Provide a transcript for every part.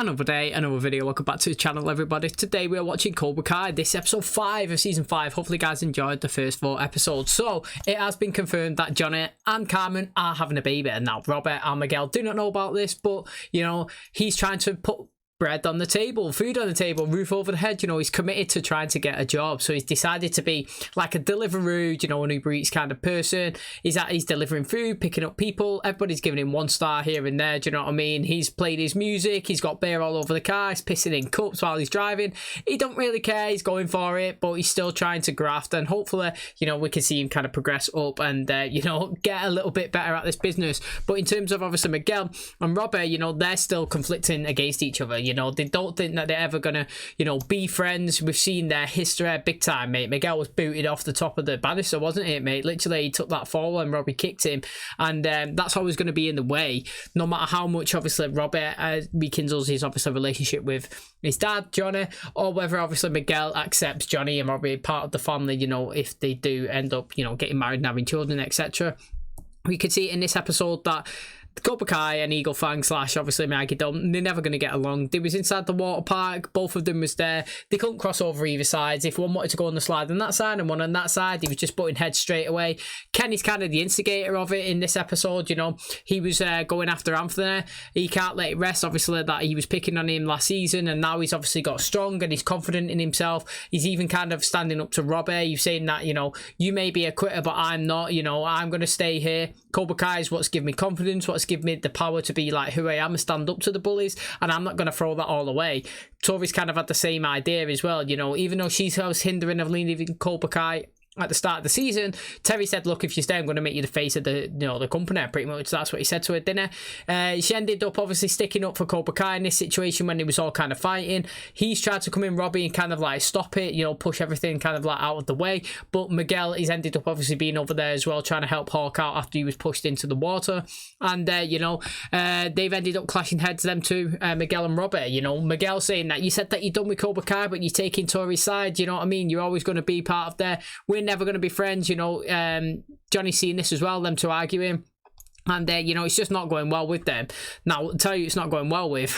Another day, another video. Welcome back to the channel, everybody. Today we are watching Cobra Kai. This episode 5 of season 5. Hopefully you guys enjoyed the first 4 episodes. So it has been confirmed that Johnny and Carmen are having a baby. And now Robert and Miguel do not know about this, but you know, he's trying to put bread on the table, food on the table, roof over the head. You know, he's committed to trying to get a job, so he's decided to be like a Deliveroo, you know, an Uber Eats kind of person. He's delivering food, picking up people. Everybody's giving him 1 star here and there, do you know what I mean? He's played his music, he's got beer all over the car, he's pissing in cups while he's driving. He don't really care, he's going for it, but he's still trying to graft, and hopefully, you know, we can see him kind of progress up and you know, get a little bit better at this business. But in terms of obviously Miguel and Robert, you know, they're still conflicting against each other. You know, they don't think that they're ever gonna, you know, be friends. We've seen their history big time, mate. Miguel was booted off the top of the banister, wasn't it, mate? Literally, he took that fall and Robbie kicked him, and that's always going to be in the way, no matter how much obviously Robert rekindles his obviously relationship with his dad, Johnny, or whether obviously Miguel accepts Johnny and Robbie part of the family, you know, if they do end up, you know, getting married and having children, etc. We could see in this episode that Cobra Kai and Eagle Fang slash obviously Maggie Dom, they're never going to get along. They was inside the water park, both of them was there. They couldn't cross over either sides. If one wanted to go on the slide on that side and one on that side, he was just butting heads straight away. Kenny's kind of the instigator of it in this episode, you know. He was going after Anthony. He can't let it rest, obviously, that he was picking on him last season, and now he's obviously got strong and he's confident in himself. He's even kind of standing up to Robbie. He's saying that, you know, you may be a quitter, but I'm not, you know, I'm going to stay here. Cobra Kai is what's given me confidence, what's given me the power to be like who I am and stand up to the bullies, and I'm not going to throw that all away. Tori's kind of had the same idea as well, you know, even though she's hindering of leaving Cobra Kai at the start of the season. Terry said, look, if you stay, I'm going to make you the face of the, you know, the company. Pretty much that's what he said to her, didn't he? She ended up obviously sticking up for Cobra Kai in this situation when they was all kind of fighting. He's tried to come in, Robbie, and kind of like stop it, you know, push everything kind of like out of the way, but Miguel is ended up obviously being over there as well, trying to help Hawk out after he was pushed into the water. And you know, they've ended up clashing heads, them two, Miguel and Robbie. You know, Miguel saying that you said that you're done with Cobra Kai, but you're taking Tori's side, you know what I mean? You're always going to be part of there. We're never going to be friends, you know. Johnny's seeing this as well, them two arguing, and you know, it's just not going well with them. Now, I'll tell you, it's not going well with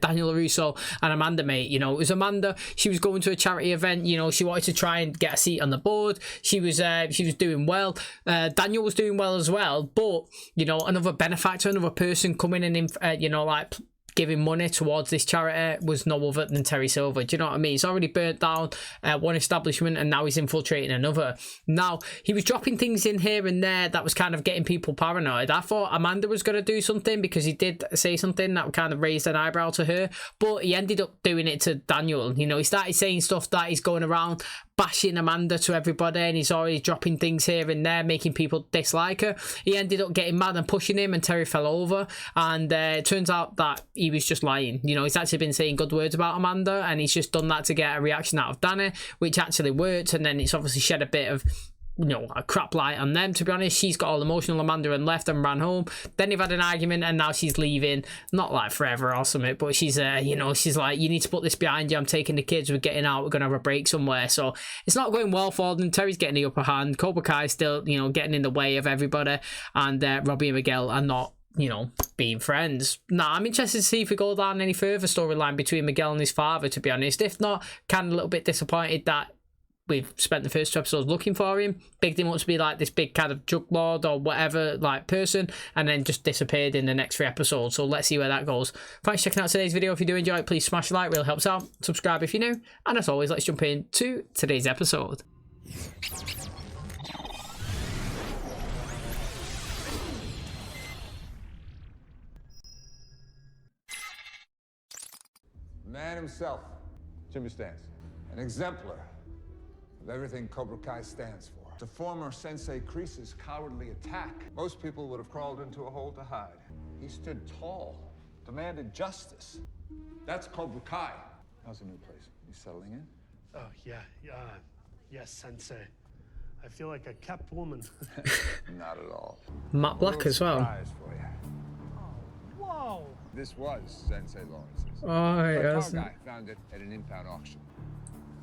Daniel LaRusso and Amanda, mate. You know, it was Amanda, she was going to a charity event, you know, she wanted to try and get a seat on the board. She was doing well. Daniel was doing well as well, but you know, another benefactor, another person coming in, you know, like giving money towards this charity was no other than Terry Silver. Do you know what I mean? He's already burnt down one establishment and now he's infiltrating another. Now, he was dropping things in here and there that was kind of getting people paranoid. I thought Amanda was going to do something because he did say something that kind of raised an eyebrow to her, but he ended up doing it to Daniel. You know, he started saying stuff that he's going around bashing Amanda to everybody, and he's already dropping things here and there, making people dislike her. He ended up getting mad and pushing him, and Terry fell over, and it turns out that he was just lying. You know, he's actually been saying good words about Amanda, and he's just done that to get a reaction out of Danny, which actually worked, and then it's obviously shed a bit of, you know, a crap light on them, to be honest. She's got all emotional Amanda and left and ran home. Then they've had an argument and now she's leaving, not like forever or something, but she's you know, she's like, you need to put this behind you, I'm taking the kids, we're getting out, we're gonna have a break somewhere. So it's not going well for them. Terry's getting the upper hand, Cobra Kai still, you know, getting in the way of everybody, and Robbie and Miguel are not, you know, being friends. Now, I'm interested to see if we go down any further storyline between Miguel and his father, to be honest. If not, kind of a little bit disappointed that we've spent the first 2 episodes looking for him, bigged him up to be like this big kind of drug lord or whatever like person, and then just disappeared in the next 3 episodes. So let's see where that goes. Thanks for checking out today's video. If you do enjoy it, please smash a like, really helps out. Subscribe if you're new, and as always, let's jump into today's episode. Man himself, Jimmy Stans, an exemplar of everything Cobra Kai stands for. To former Sensei KREASE's cowardly attack, most people would have crawled into a hole to hide. He stood tall, demanded justice. That's Cobra Kai. How's the new place? You settling in? Oh, yeah. Yes, Sensei. I feel like a kept woman. Not at all. Matt Black as well. Surprise for you. Oh, whoa. This was Sensei Lawrence's. Oh, But yes. our guy found it at an impound auction.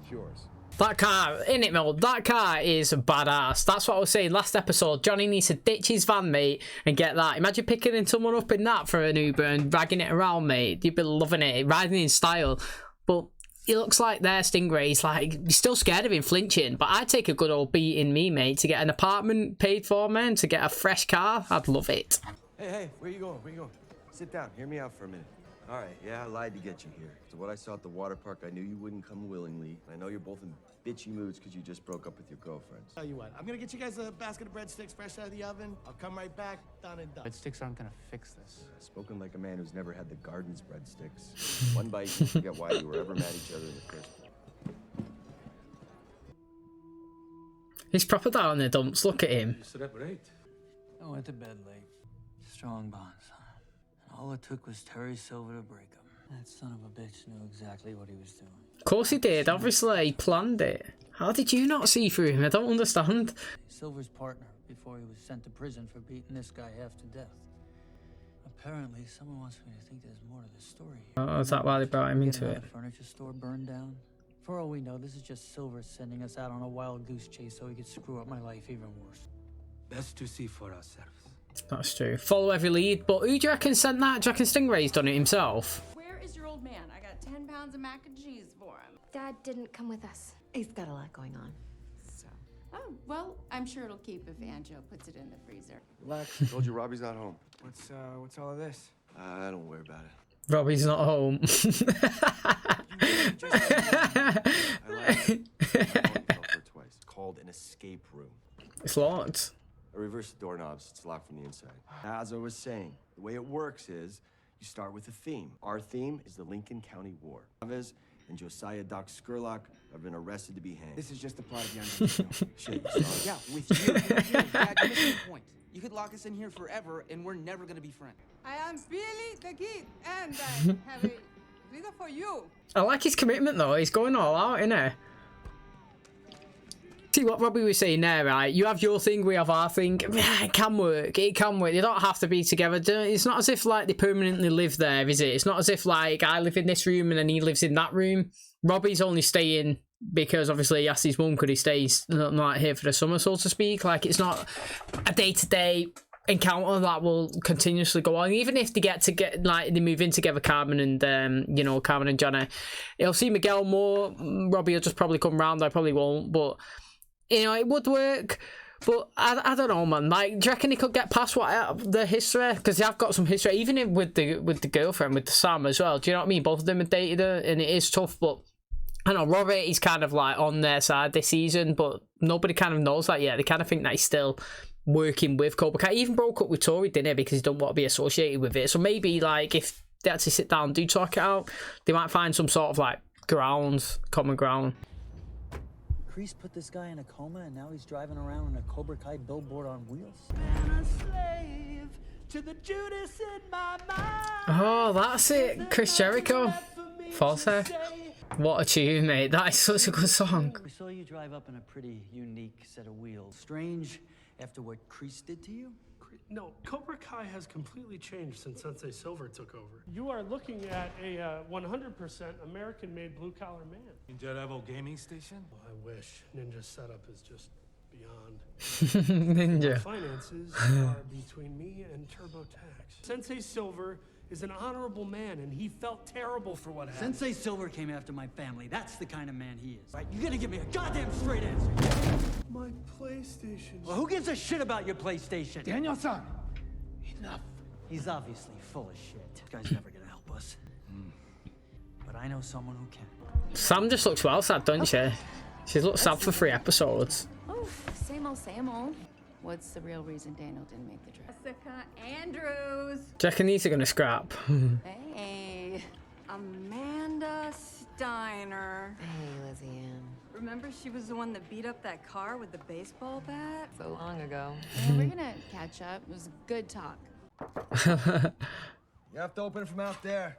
It's yours. That car, innit, Mel? That car is badass. That's what I was saying last episode. Johnny needs to ditch his van, mate, and get that. Imagine picking someone up in that for an Uber and dragging it around, mate. You'd be loving it, riding in style. But it looks like there, Stingray's like, you're still scared of him flinching. But I'd take a good old beat in me, mate, to get an apartment paid for, man, to get a fresh car. I'd love it. Hey, where you going? Where you going? Sit down. Hear me out for a minute. All right, yeah, I lied to get you here. So what I saw at the water park, I knew you wouldn't come willingly. I know you're both in bitchy moods because you just broke up with your girlfriends. Tell you what, I'm gonna get you guys a basket of breadsticks fresh out of the oven. I'll come right back, done and done. Breadsticks aren't gonna fix this. Spoken like a man who's never had the garden's breadsticks. One bite, you forget why you were ever mad at each other in the first place. He's proper down in the dumps. Look at him. You slept late. I went to bed late. Strong bonds. And all it took was Terry Silver to break them. That son of a bitch knew exactly what he was doing. Of course he did. Obviously, he planned it. How did you not see through him? I don't understand. Silver's partner before he was sent to prison for beating this guy half to death. Apparently, someone wants me to think there's more to the story here. Oh, is that why they brought him into it? The furniture store burned down. For all we know, this is just Silver sending us out on a wild goose chase so he could screw up my life even worse. Best to see for ourselves. That's true. Follow every lead. But who do you reckon sent that? Do you reckon Stingray's done it himself? Where is your old man? I got 10 pounds of mac and cheese for him. Dad didn't come with us. He's got a lot going on. So. Oh, well, I'm sure it'll keep if Anjo puts it in the freezer. Relax. I told you Robbie's not home. What's all of this? Don't worry about it. Robbie's not home. I lied. Twice. It's called an escape room. It's locked. I reverse the doorknobs. It's locked from the inside. As I was saying, the way it works is you start with a theme. Our theme is the Lincoln County War. Chavez and Josiah Doc Skurlock have been arrested to be hanged. This is just a plot of the show. Shit, you saw it? Yeah, with you. Dad, you're missing the point. You could lock us in here forever, and we're never gonna be friends. I am Billy the Kid, and I have a video for you. I like his commitment though. He's going all out, innit? See what Robbie was saying there, right? You have your thing, we have our thing. It can work. It can work. They don't have to be together. It's not as if like they permanently live there, is it? It's not as if like I live in this room and then he lives in that room. Robbie's only staying because obviously he asked his mum could he stay like here for the summer, so to speak. Like it's not a day-to-day encounter that will continuously go on. Even if they they move in together, Carmen and you know, Carmen and Johnny, he'll see Miguel more. Robbie will just probably come round. I probably won't, but you know, it would work. But I don't know, man. Like, do you reckon he could get past the history? Because they have got some history, even with the girlfriend, with the Sam as well. Do you know what I mean? Both of them have dated her, and it is tough. But I don't know, Robert, he's kind of like on their side this season, but nobody kind of knows that yet. They kind of think that he's still working with Cobra Kai. He even broke up with Tori, didn't he? Because he don't want to be associated with it. So maybe, like, if they actually sit down and do talk it out, they might find some sort of, like, common ground. KREASE put this guy in a coma, and now he's driving around on a Cobra Kai billboard on wheels. Oh, that's it. Chris Jericho. False hair. What a tune, mate. That is such a good song. We saw you drive up in a pretty unique set of wheels. Strange after what KREASE did to you? No, Cobra Kai has completely changed since Sensei Silver took over. You are looking at a 100% American-made blue-collar man. Ninja Level Gaming Station? Well, I wish. Ninja's setup is just beyond. Ninja. My finances are between me and TurboTax. Sensei Silver is an honorable man, and he felt terrible for what happened. Sensei Silver came after my family. That's the kind of man he is. Right? You gotta give me a goddamn straight answer. My PlayStation. Well, who gives a shit about your PlayStation? Daniel-san, enough. He's obviously full of shit. This guy's never gonna help us. But I know someone who can. Sam just looks well sad, don't she? She looks sad for 3 episodes. Oh, same old, same old. What's the real reason Daniel didn't make the trip? Jessica Andrews. Do you reckon these are going to scrap? Hey, Amanda Steiner. Hey, Lizzie Ann. Remember she was the one that beat up that car with the baseball bat? So long ago. Yeah, we're gonna catch up. It was a good talk. You have to open it from out there.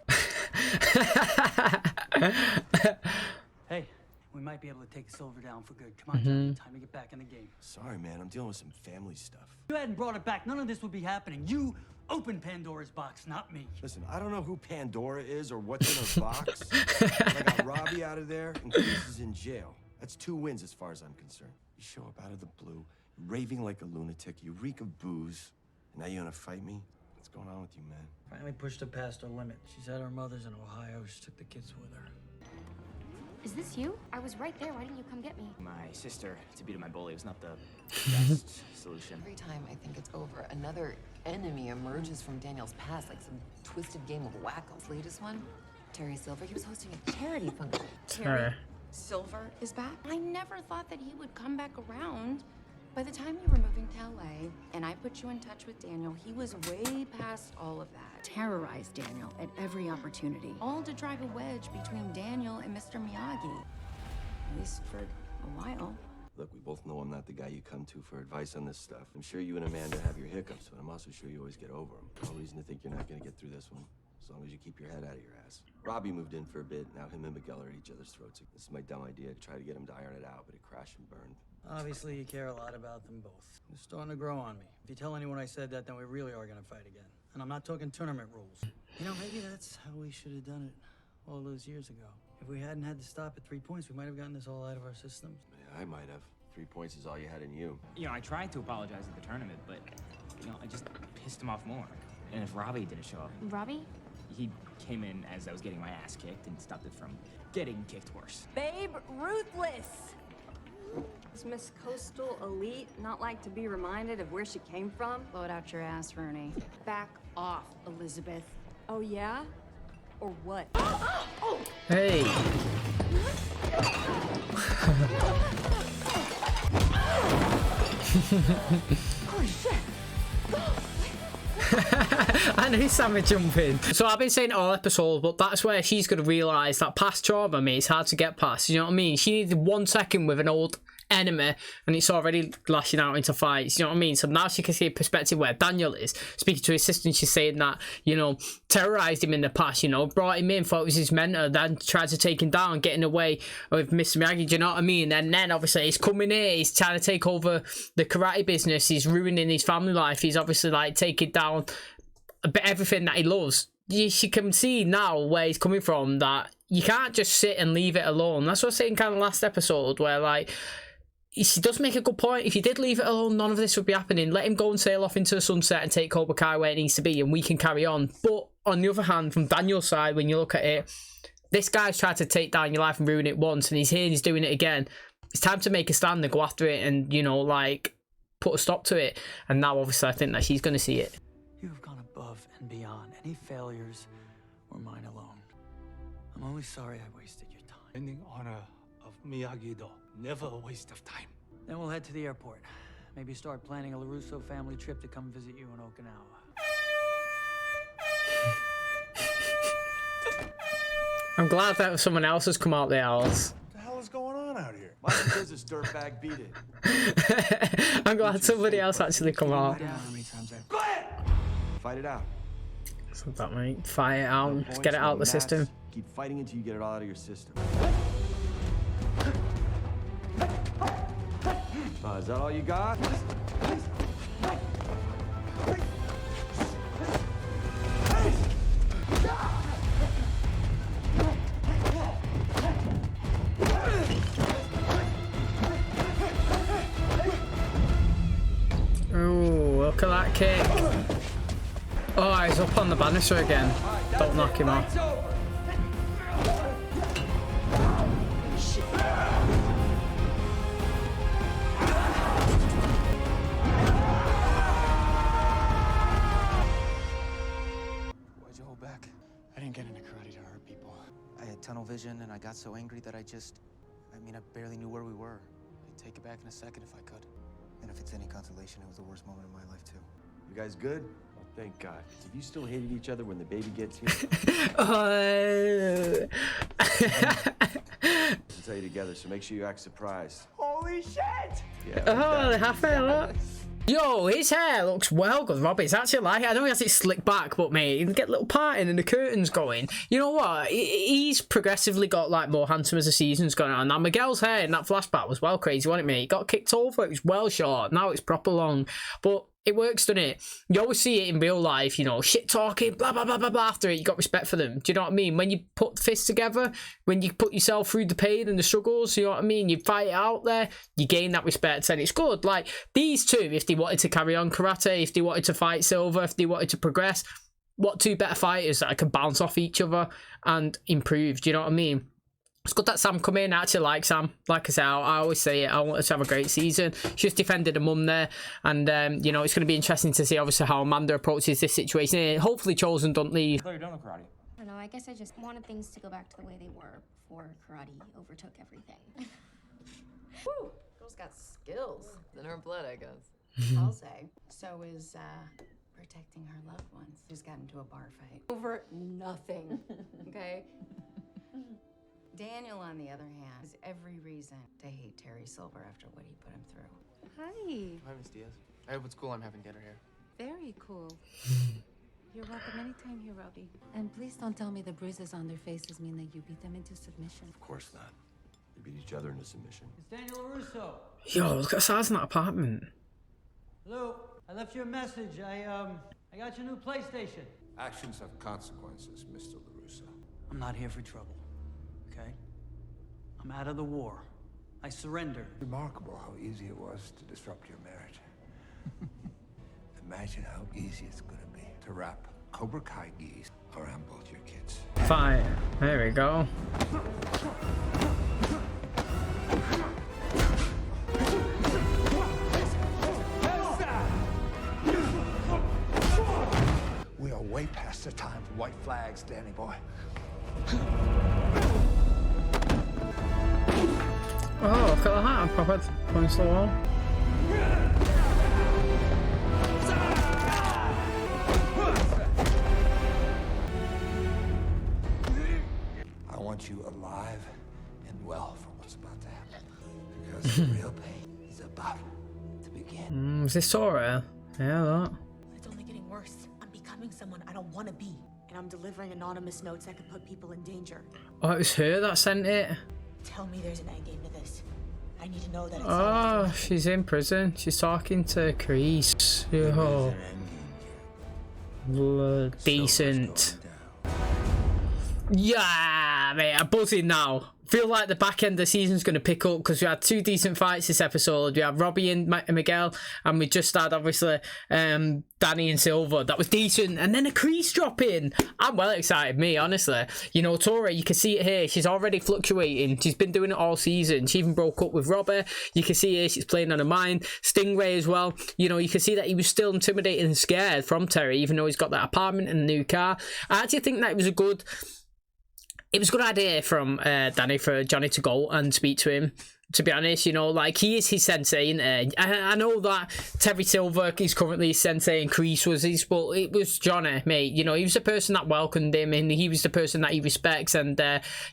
Hey, we might be able to take Silver down for good. Come on, Johnny. Time to get back in the game. Sorry, man. I'm dealing with some family stuff. If you hadn't brought it back, none of this would be happening. You opened Pandora's box, not me. Listen, I don't know who Pandora is or what's in her box. But I got Robbie out of there and KREASE is in jail. That's 2 wins as far as I'm concerned. You show up out of the blue, raving like a lunatic, you reek of booze, and now you want to fight me? What's going on with you, man? Finally pushed her past her limit. She's at her mother's in Ohio. She took the kids with her. Is this you? I was right there. Why didn't you come get me? My sister, to beat up my bully, was not the best solution. Every time I think it's over, another enemy emerges from Daniel's past, like some twisted game of whack-a. Latest one, Terry Silver. He was hosting a charity function. Terry Silver is back? I never thought that he would come back around. By the time you were moving to LA and I put you in touch with Daniel, he was way past all of that. Terrorized Daniel at every opportunity. All to drive a wedge between Daniel and Mr. Miyagi. At least for a while. Look, we both know I'm not the guy you come to for advice on this stuff. I'm sure you and Amanda have your hiccups, but I'm also sure you always get over them. No reason to think you're not going to get through this one, as long as you keep your head out of your ass. Robbie moved in for a bit. Now him and Miguel are at each other's throats. This is my dumb idea to try to get him to iron it out, but it crashed and burned. Obviously, you care a lot about them both. It's starting to grow on me. If you tell anyone I said that, then we really are going to fight again. And I'm not talking tournament rules. You know, maybe that's how we should have done it all those years ago. If we hadn't had to stop at 3 points, we might have gotten this all out of our systems. Yeah, I might have. 3 points is all you had in you. You know, I tried to apologize at the tournament, but, you know, I just pissed him off more. And if Robbie didn't show up... Robbie? He came in as I was getting my ass kicked and stopped it from getting kicked worse. Babe Ruthless! Does Miss Coastal Elite not like to be reminded of where she came from? Blow it out your ass, Fernie. Back off, Elizabeth. Oh, yeah? Or what? Hey. Holy shit! I know Sammy jumping. So I've been saying all episode, but that's where she's going to realise that past trauma, mate, it's hard to get past. You know what I mean? She needed 1 second with an old enemy and it's already lashing out into fights. You know what I mean? So now she can see a perspective where Daniel is. Speaking to his sister, she's saying that, you know, terrorised him in the past, you know, brought him in, thought it was his mentor, then tried to take him down, getting away with Mr. Miyagi, do you know what I mean? And then obviously he's coming here, he's trying to take over the karate business, he's ruining his family life, he's obviously like taking down everything that he loves. She can see now where he's coming from, that you can't just sit and leave it alone. That's what I was saying kind of last episode, where like, she does make a good point. If you did leave it alone, none of this would be happening. Let him go and sail off into the sunset and take Cobra Kai where it needs to be, and we can carry on. But on the other hand, from Daniel's side, when you look at it, this guy's tried to take down your life and ruin it once, and he's here and he's doing it again. It's time to make a stand and go after it and, you know, like, put a stop to it. And now, obviously, I think that she's going to see it. You have gone above and beyond. Any failures were mine alone. I'm only sorry I wasted your time. In the honor of Miyagi-Do, never a waste of time. Then we'll head to the airport. Maybe start planning a LaRusso family trip to come visit you in Okinawa. I'm glad that someone else has come out the house. What the hell is going on out here? My business, dirtbag, beat it. I'm glad somebody else actually come out. Go ahead! Fight it out. So that mate, fight it out, just get it out of the system. Keep fighting until you get it all out of your system. Is that all you got? Ooh, look at that kick. Oh, he's up on the banister again. Don't knock him off. Why'd you hold back? I didn't get into karate to hurt people. I had tunnel vision and I got so angry that I barely knew where we were. I'd take it back in a second if I could. And if it's any consolation, it was the worst moment of my life, too. You guys good? Oh, thank God. If you still hated each other when the baby gets here... I'll tell you together, so make sure you act surprised. Holy shit! Yeah, Oh, they have hair, look. Yo, his hair looks well good, Robbie. It's actually like it. I know he has it slicked back, but mate, you can get a little parting and the curtains going. You know what? He's progressively got like more handsome as the season's gone on. Now Miguel's hair in that flashback was well crazy, wasn't it, mate? He got kicked over. It was well short. Now it's proper long. But it works, doesn't it? You always see it in real life, you know, shit talking, blah, blah, blah, blah, blah. After it, you got respect for them. Do you know what I mean? When you put fists together, when you put yourself through the pain and the struggles, you know what I mean? You fight it out there, you gain that respect, and it's good. Like, these two, if they wanted to carry on karate, if they wanted to fight Silver, if they wanted to progress, what two better fighters that can bounce off each other and improve? Do you know what I mean? It's good that Sam come in. I actually like Sam. Like I say, I always say it. I want her to have a great season. She just defended her mum there. And, you know, it's going to be interesting to see, obviously, how Amanda approaches this situation. And hopefully Chosen don't leave. I thought you were done with karate. I don't know. I guess I just wanted things to go back to the way they were before karate overtook everything. Woo! Girl's got skills. In her blood, I guess. I'll say. So is, protecting her loved ones. Who's got into a bar fight. Over nothing, okay? Daniel, on the other hand, has every reason to hate Terry Silver after what he put him through. Hi, Miss Diaz. I hope it's cool I'm having dinner here. Very cool. You're welcome anytime here, Robbie. And please don't tell me the bruises on their faces mean that you beat them into submission. Of course not. They beat each other into submission. It's Daniel LaRusso. Yo, look at the size of that apartment. Hello. I left you a message. I got your new PlayStation. Actions have consequences, Mr. LaRusso. I'm not here for trouble, okay? I'm out of the war. I surrender. Remarkable how easy it was to disrupt your marriage. Imagine how easy it's gonna be to wrap Cobra Kai geese around both your kids. Fine. There we go. We are way past the time for white flags, Danny boy. Oh, look at that. I'm proper points to the wall. I want you alive and well for what's about to happen. Because the real pain is about to begin. Is this Sora? Yeah, that. It's only getting worse. I'm becoming someone I don't want to be. And I'm delivering anonymous notes that could put people in danger. Oh, it was her that sent it. Tell me there's an endgame to this. I need to know that it's Oh, she's in prison. She's talking to KREASE. Yo. Decent. Yeah, mate, I'm buzzing now. Feel like the back end of the season's going to pick up because we had two decent fights this episode. We had Robbie and Miguel, and we just had, obviously, Danny and Silver. That was decent. And then a KREASE drop in. I'm well excited, me, honestly. You know, Tori, you can see it here. She's already fluctuating. She's been doing it all season. She even broke up with Robbie. You can see here she's playing on her mind. Stingray as well. You know, you can see that he was still intimidated and scared from Terry, even though he's got that apartment and a new car. I actually think that it was a good idea from Danny for Johnny to go and speak to him. To be honest, you know, like, he is his sensei, isn't he? I know that Terry Silver is currently his sensei and KREASE was his, but it was Johnny, mate. You know, he was the person that welcomed him and he was the person that he respects. And,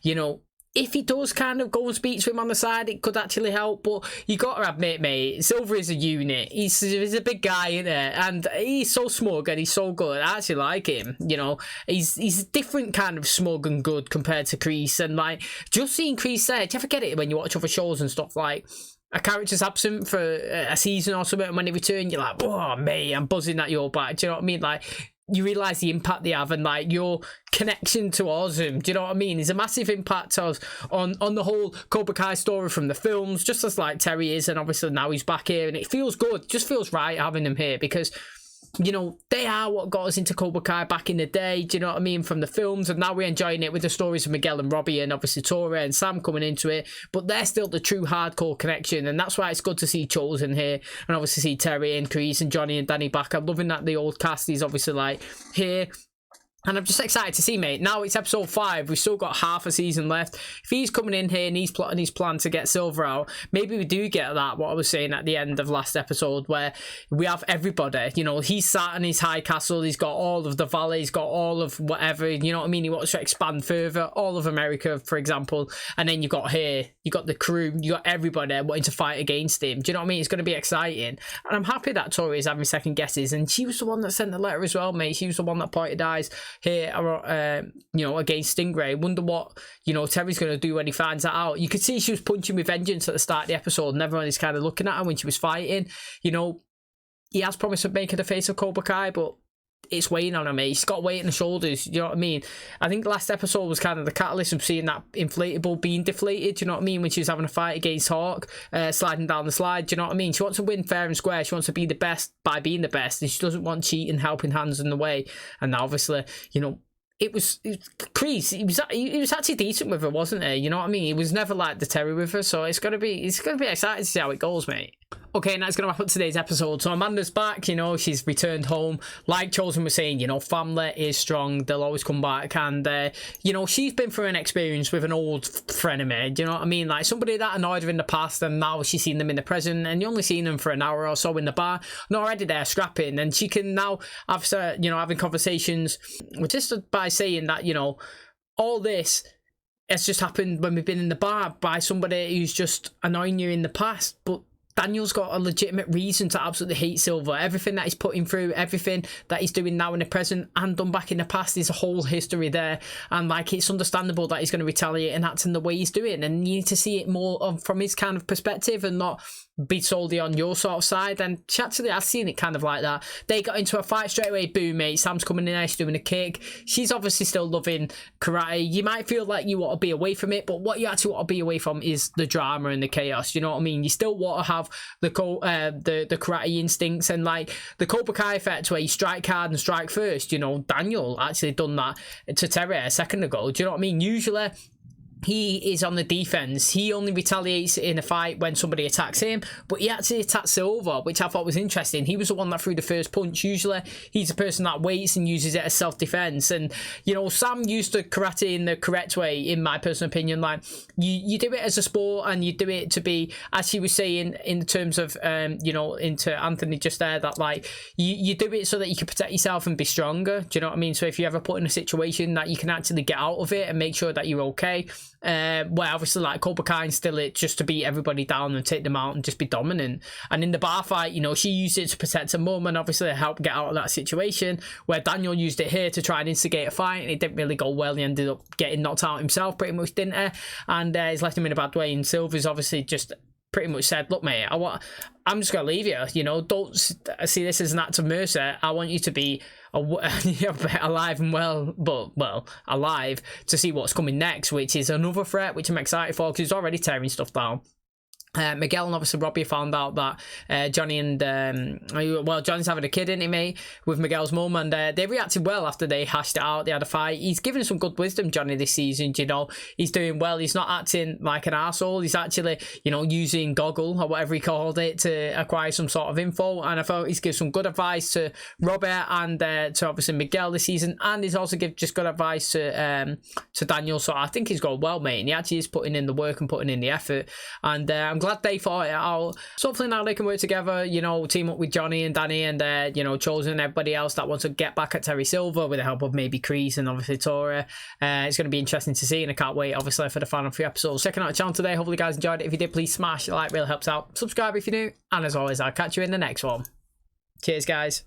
you know, if he does kind of go and speak to him on the side, it could actually help. But you got to admit, mate, Silver is a unit. He's a big guy, isn't he? And he's so smug and he's so good. I actually like him. You know, he's a different kind of smug and good compared to KREASE. And, like, just seeing KREASE there, do you ever get it when you watch other shows and stuff, like, a character's absent for a season or something, and when they return, you're like, oh, mate, I'm buzzing at your back. Do you know what I mean? Like, you realise the impact they have and, like, your connection towards him. Do you know what I mean? There's a massive impact on the whole Cobra Kai story from the films, just as, like, Terry is, and obviously now he's back here, and it feels good. It just feels right having him here because, you know, they are what got us into Cobra Kai back in the day, do you know what I mean, from the films, and now we're enjoying it with the stories of Miguel and Robbie and obviously Tori and Sam coming into it, but they're still the true hardcore connection, and that's why it's good to see Chosen here, and obviously see Terry and KREASE and Johnny and Danny back. I'm loving that the old cast is obviously, like, here. And I'm just excited to see, mate. Now it's episode 5. We've still got half a season left. If he's coming in here and he's plotting his plan to get Silver out, maybe we do get that, what I was saying at the end of last episode, where we have everybody. You know, he's sat in his high castle. He's got all of the valley. He's got all of whatever. You know what I mean? He wants to expand further. All of America, for example. And then you got here. You got the crew. You got everybody wanting to fight against him. Do you know what I mean? It's going to be exciting. And I'm happy that Tori is having second guesses. And she was the one that sent the letter as well, mate. She was the one that pointed eyes here, you know, against Stingray. Wonder what, you know, Terry's going to do when he finds that out. You could see she was punching with vengeance at the start of the episode, and everyone is kind of looking at her when she was fighting. You know, he has promised to make her the face of Cobra Kai, but it's weighing on him, mate. He's got weight on the shoulders, you know what I mean? I think the last episode was kind of the catalyst of seeing that inflatable being deflated, you know what I mean? When she was having a fight against Hawk, sliding down the slide, you know what I mean? She wants to win fair and square. She wants to be the best by being the best, and she doesn't want cheating, helping hands in the way. And now, obviously, you know, it was KREASE. He was actually decent with her, wasn't he? You know what I mean? He was never like the Terry with her, so it's gonna be exciting to see how it goes, mate. Okay, and that's going to wrap up today's episode. So Amanda's back, you know, she's returned home. Like Chosen was saying, you know, family is strong. They'll always come back. And, you know, she's been through an experience with an old frenemy. Do you know what I mean? Like somebody that annoyed her in the past, and now she's seen them in the present, and you only seen them for an hour or so in the bar. And already they're scrapping. And she can now, after, you know, having conversations, just by saying that, you know, all this has just happened when we've been in the bar by somebody who's just annoying you in the past. But Daniel's got a legitimate reason to absolutely hate Silver. Everything that he's putting through, everything that he's doing now in the present and done back in the past, there's a whole history there. And like, it's understandable that he's going to retaliate and act in the way he's doing. And you need to see it more from his kind of perspective and not be solely on your sort of side. And actually, I've seen it kind of like that. They got into a fight straight away. Boom, mate. Sam's coming in there. She's doing a kick. She's obviously still loving karate. You might feel like you want to be away from it, but what you actually want to be away from is the drama and the chaos. You know what I mean? You still want to have the karate instincts and like the Cobra Kai effect where you strike hard and strike first. You know, Daniel actually done that to Terry a second ago. Do you know what I mean? Usually he is on the defense. He only retaliates in a fight when somebody attacks him, but he actually attacked Silver, which I thought was interesting. He was the one that threw the first punch. Usually he's the person that waits and uses it as self-defense. And you know, Sam used the karate in the correct way, in my personal opinion. Like you do it as a sport, and you do it to be, as he was saying in terms of you know, into Anthony just there, that like you do it so that you can protect yourself and be stronger. Do you know what I mean? So if you ever put in a situation that you can actually get out of it and make sure that you're okay. Where obviously like Cobra Kai instill it just to beat everybody down and take them out and just be dominant. And in the bar fight, you know, she used it to protect her mum and obviously help get out of that situation, where Daniel used it here to try and instigate a fight, and it didn't really go well. He ended up getting knocked out himself pretty much, didn't he? And he's left him in a bad way. And Silver's obviously just pretty much said, look mate, I'm just gonna leave you, you know, don't see this as an act of mercy. I want you to be alive and alive to see what's coming next, which is another threat, which I'm excited for, because he's already tearing stuff down. Miguel and obviously Robbie found out that Johnny and Johnny's having a kid, isn't he, mate, with Miguel's mum, and they reacted well after they hashed it out. They had a fight. He's given some good wisdom, Johnny, this season. You know, he's doing well. He's not acting like an arsehole. He's actually, you know, using Goggle or whatever he called it to acquire some sort of info, and I thought he's given some good advice to Robert and to obviously Miguel this season, and he's also given just good advice to Daniel. So I think he's gone well, mate, and he actually is putting in the work and putting in the effort, and I'm glad they fought it out. So hopefully now they can work together, you know, team up with Johnny and Danny and you know, Chosen and everybody else that wants to get back at Terry Silver with the help of maybe KREASE and obviously Tori. It's going to be interesting to see, and I can't wait obviously for the final 3 episodes. Checking out the channel today. Hopefully you guys enjoyed it. If you did, please smash a like, really helps out. Subscribe if you're new, and as always, I'll catch you in the next one. Cheers guys.